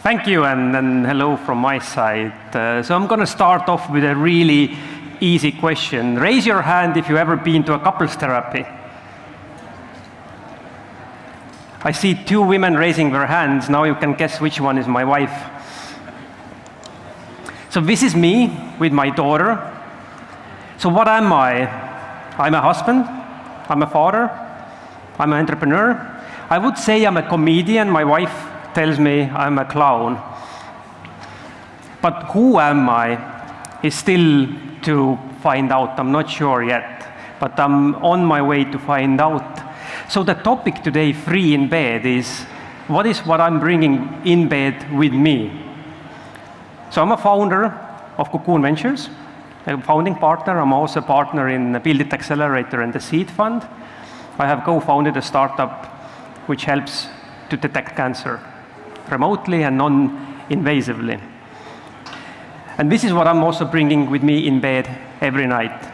Thank you, and hello from my side. So I'm going to start off with a really easy question. Raise your hand if you've ever been to a couples therapy. I see 2 women raising their hands. Now you can guess which one is my wife. So this is me with my daughter. So what am I? I'm a husband, I'm a father, I'm an entrepreneur. I would say I'm a comedian. My wife tells me I'm a clown. But who am I is still to find out. I'm not sure yet, but I'm on my way to find out. So the topic today, Free in Bed, is what I'm bringing in bed with me. So I'm a founder of Cocoon Ventures, a founding partner. I'm also a partner in the Build It Accelerator and the Seed Fund. I have co-founded a startup which helps to detect cancer remotely and non-invasively. And this is what I'm also bringing with me in bed every night.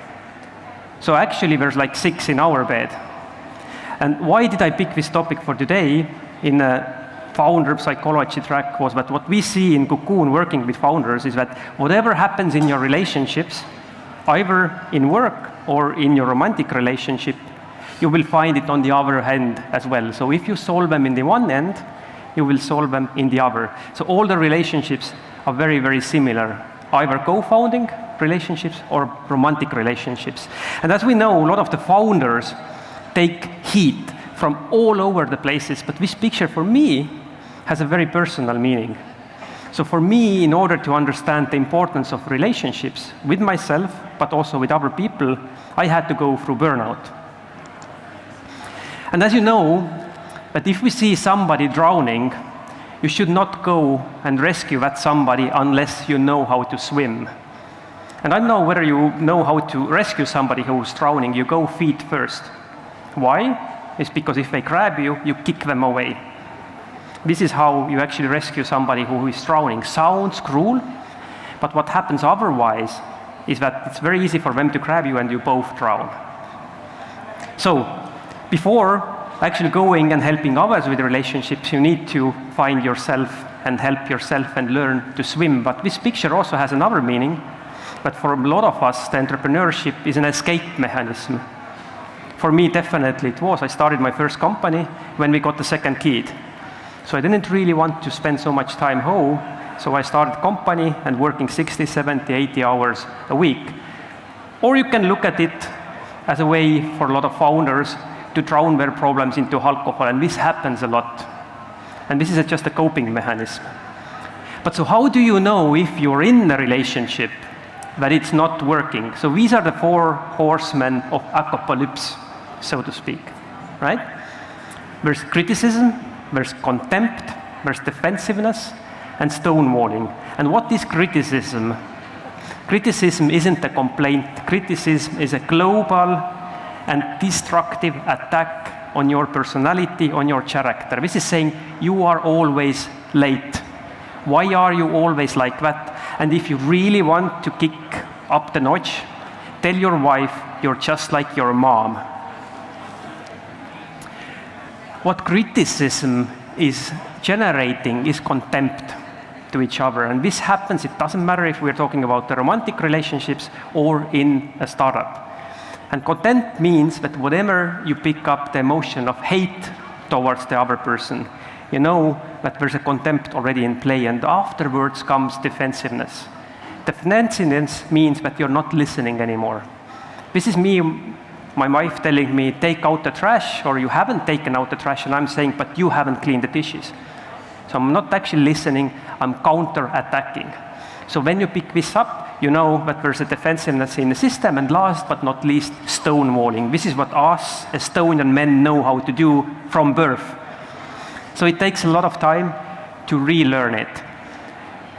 So actually there's like 6 in our bed. And why did I pick this topic for today in a founder psychology track was that what we see in Cocoon working with founders is that whatever happens in your relationships, either in work or in your romantic relationship, you will find it on the other hand as well. So if you solve them in the one end, you will solve them in the other. So all the relationships are very, very similar, either co-founding relationships or romantic relationships. And as we know, a lot of the founders take heat from all over the places, but this picture for me has a very personal meaning. So for me, in order to understand the importance of relationships with myself, but also with other people, I had to go through burnout. And as you know, that if we see somebody drowning, you should not go and rescue that somebody unless you know how to swim. And I don't know whether you know how to rescue somebody who's drowning. You go feet first. Why? It's because if they grab you, you kick them away. This is how you actually rescue somebody who is drowning. Sounds cruel, but what happens otherwise is that it's very easy for them to grab you and you both drown. So, before actually going and helping others with relationships, you need to find yourself and help yourself and learn to swim. But this picture also has another meaning, that for a lot of us, the entrepreneurship is an escape mechanism. For me, definitely it was. I started my first company when we got the second kid. So I didn't really want to spend so much time home, so I started a company and working 60, 70, 80 hours a week. Or you can look at it as a way for a lot of founders to drown their problems into alcohol, and this happens a lot. And this is just a coping mechanism. But so how do you know if you're in a relationship that it's not working? So these are the 4 horsemen of apocalypse, so to speak, right? There's criticism, there's contempt, there's defensiveness, and stonewalling. And what is criticism? Criticism isn't a complaint. Criticism is a global and destructive attack on your personality, on your character. This is saying, you are always late. Why are you always like that? And if you really want to kick up the notch, tell your wife you're just like your mom. What criticism is generating is contempt to each other. And this happens, it doesn't matter if we're talking about the romantic relationships or in a startup. And contempt means that whenever you pick up the emotion of hate towards the other person, you know that there's a contempt already in play, and afterwards comes defensiveness. Defensiveness means that you're not listening anymore. This is me, my wife telling me, take out the trash, or you haven't taken out the trash, and I'm saying, but you haven't cleaned the dishes. So I'm not actually listening, I'm counter-attacking. So when you pick this up, you know that there's a defensiveness in the system, and last but not least, stonewalling. This is what us Estonian men know how to do from birth. So it takes a lot of time to relearn it.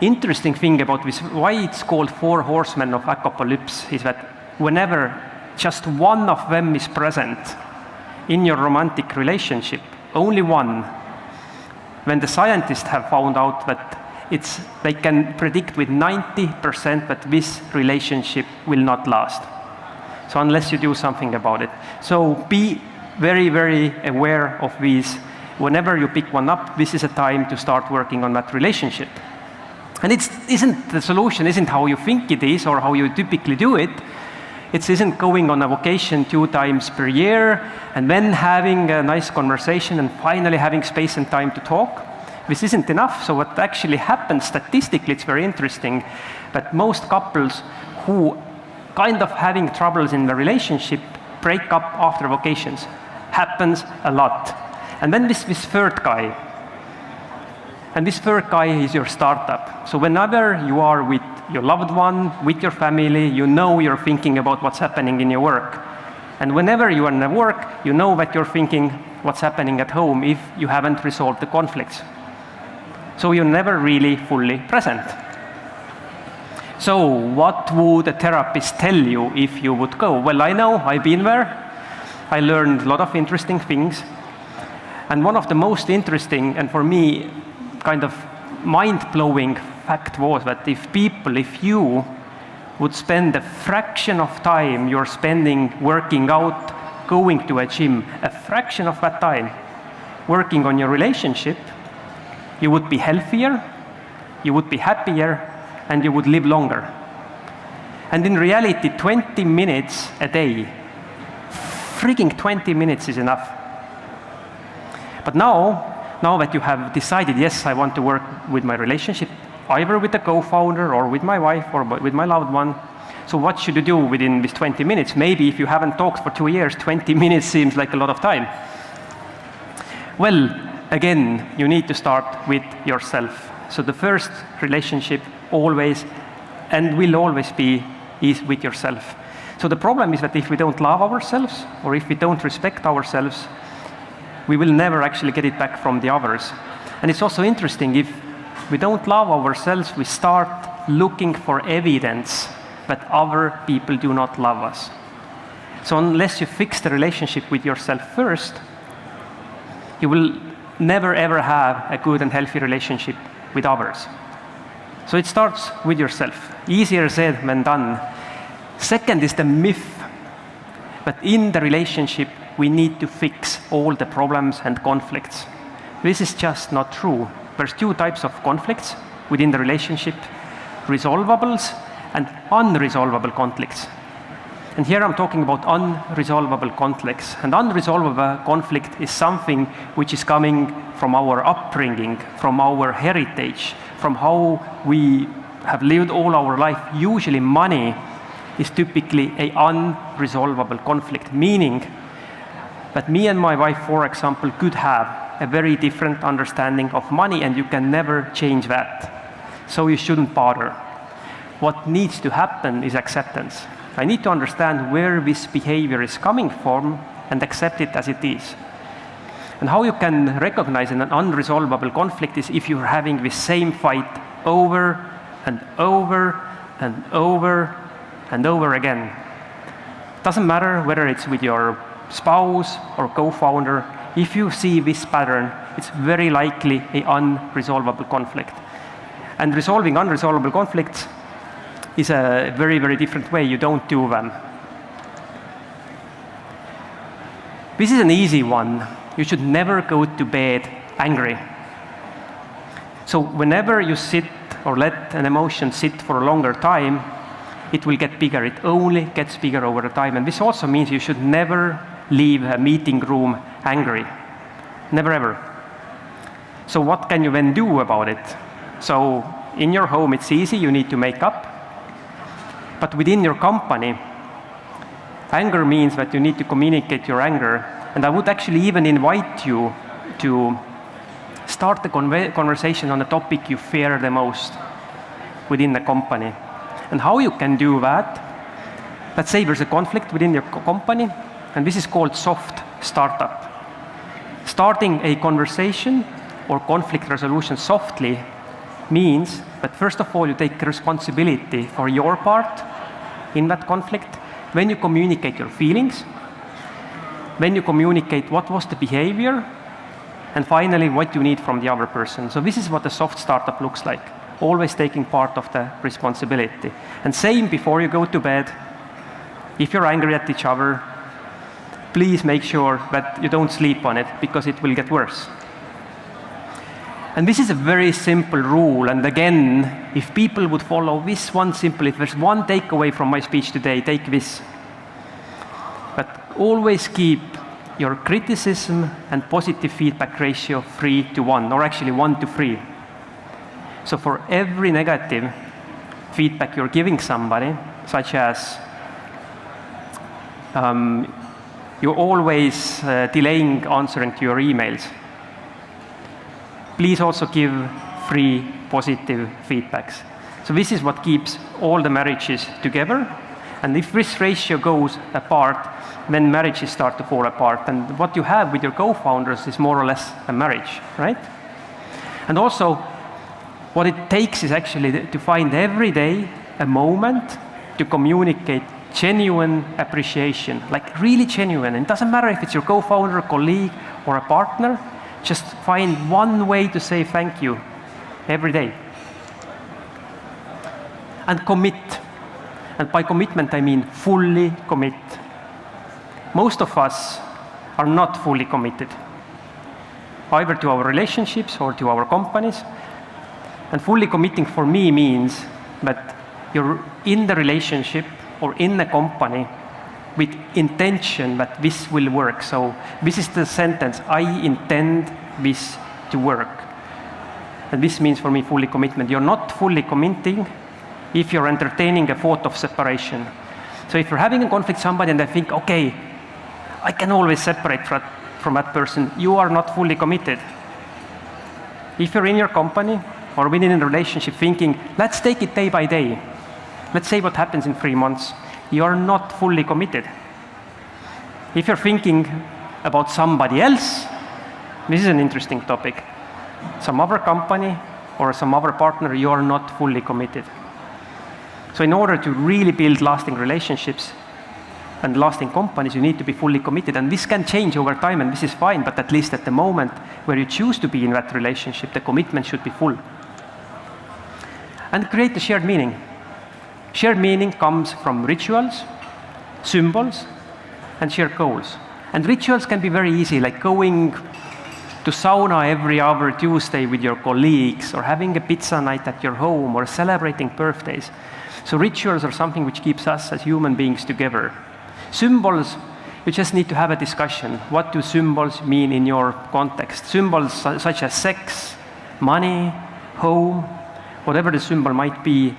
Interesting thing about this, why it's called 4 horsemen of apocalypse, is that whenever just one of them is present in your romantic relationship, only one, when the scientists have found out that they can predict with 90% that this relationship will not last. So unless you do something about it. So be very, very aware of these whenever you pick one up, this is a time to start working on that relationship. And the solution isn't how you think it is or how you typically do it. It isn't going on a vacation 2 times per year and then having a nice conversation and finally having space and time to talk. This isn't enough. So what actually happens statistically, it's very interesting, that most couples who kind of having troubles in the relationship break up after vacations. Happens a lot. And then this third guy. And this third guy is your startup. So whenever you are with your loved one, with your family, you know you're thinking about what's happening in your work. And whenever you are in work, you know that you're thinking what's happening at home if you haven't resolved the conflicts. So you're never really fully present. So what would a therapist tell you if you would go? Well, I know, I've been there. I learned a lot of interesting things. And one of the most interesting, and for me, kind of mind-blowing fact was that if you would spend a fraction of time you're spending working out, going to a gym, a fraction of that time working on your relationship, you would be healthier, you would be happier, and you would live longer. And in reality, 20 minutes a day, freaking 20 minutes is enough. But now that you have decided, yes, I want to work with my relationship, either with the co-founder or with my wife or with my loved one, so what should you do within these 20 minutes? Maybe if you haven't talked for 2 years, 20 minutes seems like a lot of time. Well, again, you need to start with yourself. So the first relationship always and will always be is with yourself. So the problem is that if we don't love ourselves or if we don't respect ourselves, we will never actually get it back from the others. And it's also interesting, if we don't love ourselves, we start looking for evidence that other people do not love us. So unless you fix the relationship with yourself first, you will never ever have a good and healthy relationship with others. So it starts with yourself. Easier said than done. Second is the myth that in the relationship we need to fix all the problems and conflicts. This is just not true. There's 2 types of conflicts within the relationship: resolvables and unresolvable conflicts. And here I'm talking about unresolvable conflicts. And unresolvable conflict is something which is coming from our upbringing, from our heritage, from how we have lived all our life. Usually money is typically an unresolvable conflict, meaning that me and my wife, for example, could have a very different understanding of money, and you can never change that. So you shouldn't bother. What needs to happen is acceptance. I need to understand where this behavior is coming from and accept it as it is. And how you can recognize an unresolvable conflict is if you're having the same fight over and over and over and over again. It doesn't matter whether it's with your spouse or co-founder. If you see this pattern, it's very likely an unresolvable conflict. And resolving unresolvable conflicts is a very, very different way. You don't do them. This is an easy one. You should never go to bed angry. So whenever you sit or let an emotion sit for a longer time, it will get bigger. It only gets bigger over time. And this also means you should never leave a meeting room angry. Never ever. So what can you then do about it? So in your home, it's easy. You need to make up. But within your company, anger means that you need to communicate your anger. And I would actually even invite you to start the conversation on the topic you fear the most within the company. And how you can do that, let's say there's a conflict within your company, and this is called soft startup. Starting a conversation or conflict resolution softly means that first of all you take responsibility for your part in that conflict. When you communicate your feelings, when you communicate what was the behavior, and finally what you need from the other person. So this is what a soft startup looks like. Always taking part of the responsibility. And same before you go to bed, if you're angry at each other, please make sure that you don't sleep on it, because it will get worse. And this is a very simple rule. And again, if people would follow this one simple, if there's one takeaway from my speech today, take this. But always keep your criticism and positive feedback ratio 3:1, or actually 1:3. So for every negative feedback you're giving somebody, such as you're always delaying answering to your emails, please also give 3 positive feedbacks. So this is what keeps all the marriages together. And if this ratio goes apart, then marriages start to fall apart. And what you have with your co-founders is more or less a marriage, right? And also, what it takes is actually to find every day a moment to communicate genuine appreciation, like really genuine. And it doesn't matter if it's your co-founder, colleague, or a partner. Just find one way to say thank you every day. And commit. And by commitment, I mean fully commit. Most of us are not fully committed, either to our relationships or to our companies. And fully committing for me means that you're in the relationship or in the company with intention that this will work. So this is the sentence, I intend this to work. And this means for me fully commitment. You're not fully committing if you're entertaining a thought of separation. So if you're having a conflict with somebody and they think, okay, I can always separate from that person, you are not fully committed. If you're in your company or within a relationship thinking, let's take it day by day, let's say what happens in 3 months, you're not fully committed. If you're thinking about somebody else, this is an interesting topic, some other company or some other partner, you are not fully committed. So in order to really build lasting relationships and lasting companies, you need to be fully committed. And this can change over time, and this is fine, but at least at the moment where you choose to be in that relationship, the commitment should be full. And create the shared meaning. Shared meaning comes from rituals, symbols, and shared goals. And rituals can be very easy, like going to sauna every other Tuesday with your colleagues, or having a pizza night at your home, or celebrating birthdays. So rituals are something which keeps us as human beings together. Symbols, you just need to have a discussion. What do symbols mean in your context? Symbols such as sex, money, home, whatever the symbol might be,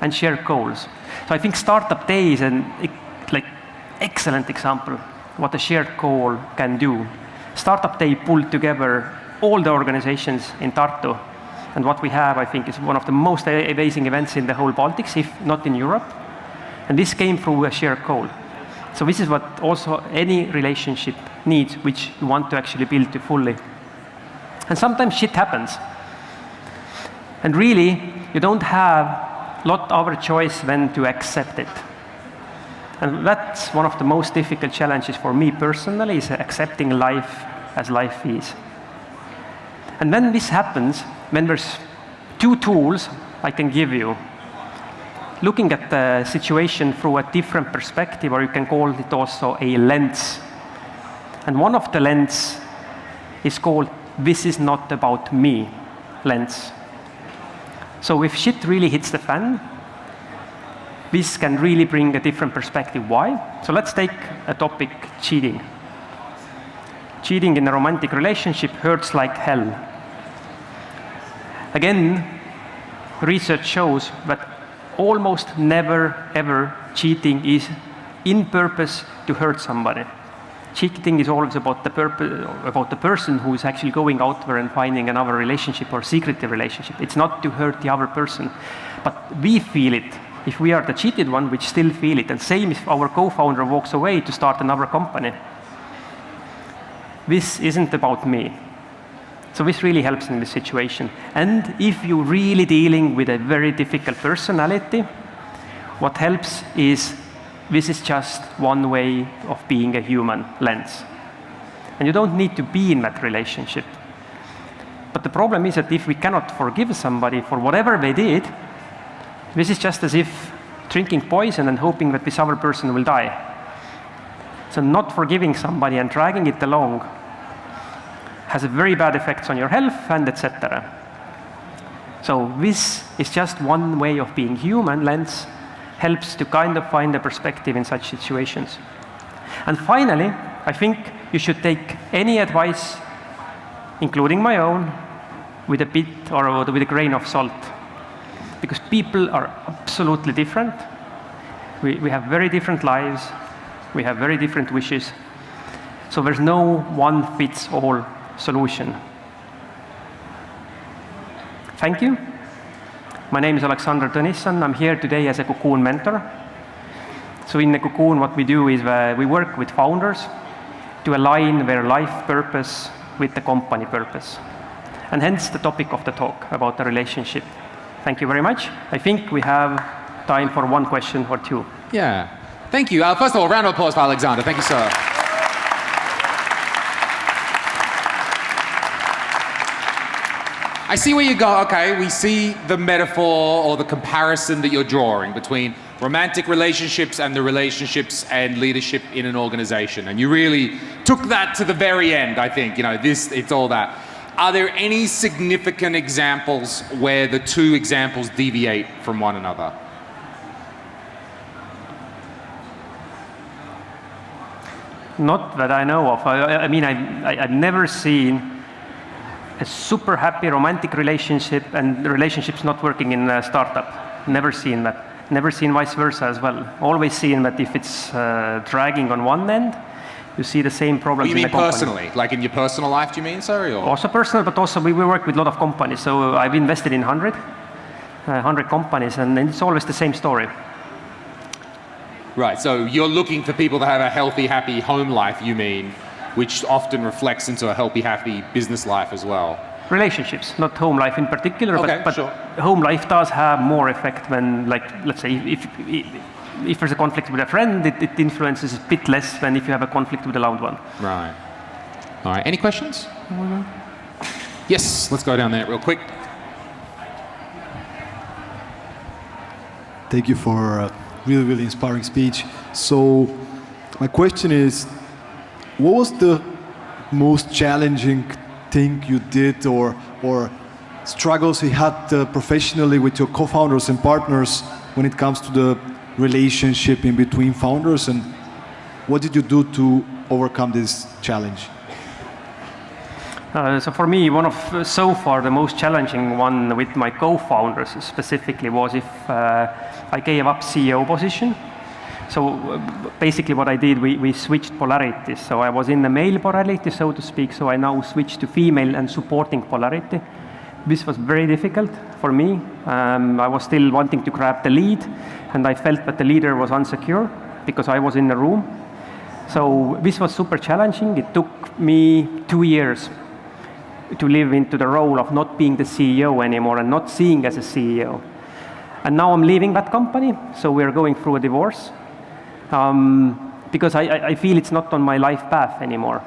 and shared goals. So I think Startup Day is an excellent example what a shared goal can do. Startup Day pulled together all the organizations in Tartu. And what we have, I think, is one of the most amazing events in the whole Baltics, if not in Europe. And this came through a shared goal. So this is what also any relationship needs, which you want to actually build to fully. And sometimes shit happens. And really, you don't have a lot other choice than to accept it. And that's one of the most difficult challenges for me personally, is accepting life as life is. And when this happens, when there's 2 tools I can give you, looking at the situation through a different perspective, or you can call it also a lens. And one of the lenses is called "This is not about me" lens. So if shit really hits the fan, this can really bring a different perspective. Why? So let's take a topic, cheating. Cheating in a romantic relationship hurts like hell. Again, research shows that almost never ever cheating is in purpose to hurt somebody. Cheating is always about the person who is actually going out there and finding another relationship or secretive relationship. It's not to hurt the other person. But we feel it. If we are the cheated one, we still feel it. And same if our co-founder walks away to start another company. This isn't about me. So this really helps in this situation. And if you're really dealing with a very difficult personality, what helps is this is just one way of being a human lens. And you don't need to be in that relationship. But the problem is that if we cannot forgive somebody for whatever they did, this is just as if drinking poison and hoping that this other person will die. So not forgiving somebody and dragging it along has a very bad effects on your health, and etc. So this is just one way of being human. Lens helps to kind of find a perspective in such situations. And finally, I think you should take any advice, including my own, with a bit or with a grain of salt. Because people are absolutely different. We have very different lives. We have very different wishes. So there's no one-fits-all solution. Thank you. My name is Aleksander Tõnnisson. I'm here today as a Cocoon mentor. So in the Cocoon, what we do is we work with founders to align their life purpose with the company purpose. And hence the topic of the talk about the relationship. Thank you very much. I think we have time for one question or two. Yeah. Thank you. First of all, round of applause for Aleksander. Thank you, sir. I see where you go. Okay, we see the metaphor or the comparison that you're drawing between romantic relationships and the relationships and leadership in an organization. And you really took that to the very end, I think. You know, it's all that. Are there any significant examples where the two examples deviate from one another? Not that I know of. I mean, I've never seen a super happy romantic relationship and relationships not working in a startup. Never seen that. Never seen vice versa as well. Always seen that if it's dragging on one end, you see the same problems in the company. You mean personally? Like in your personal life, do you mean, sorry? Or? Also personal, but also we work with a lot of companies. So I've invested in 100 companies, and it's always the same story. Right, so you're looking for people to have a healthy, happy home life, you mean, which often reflects into a healthy, happy business life as well. Relationships, not home life in particular, okay, but sure. Home life does have more effect when, like, let's say, if there's a conflict with a friend, it influences a bit less than if you have a conflict with a loved one. Right. All right, any questions? Yes, let's go down there real quick. Thank you for a really, really inspiring speech. So my question is, what was the most challenging thing you did or struggles you had professionally with your co-founders and partners when it comes to the relationship in between founders, and what did you do to overcome this challenge? So for me, one of so far the most challenging one with my co-founders specifically was if I gave up CEO position. So basically what I did, we switched polarities. So I was in the male polarity, so to speak, so I now switched to female and supporting polarity. This was very difficult for me. I was still wanting to grab the lead, and I felt that the leader was insecure because I was in the room. So this was super challenging. It took me 2 years to live into the role of not being the CEO anymore and not seeing as a CEO. And now I'm leaving that company, so we're going through a divorce. Because I feel it's not on my life path anymore.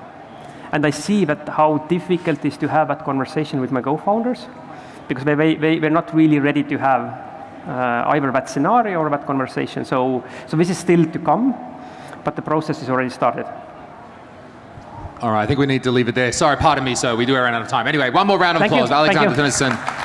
And I see that how difficult it is to have that conversation with my co-founders, because they're not really ready to have either that scenario or that conversation. So this is still to come, but the process is already started. All right, I think we need to leave it there. Sorry, pardon me, sir, we do run out of time. Anyway, one more round of applause. Aleksander Tõnnisson.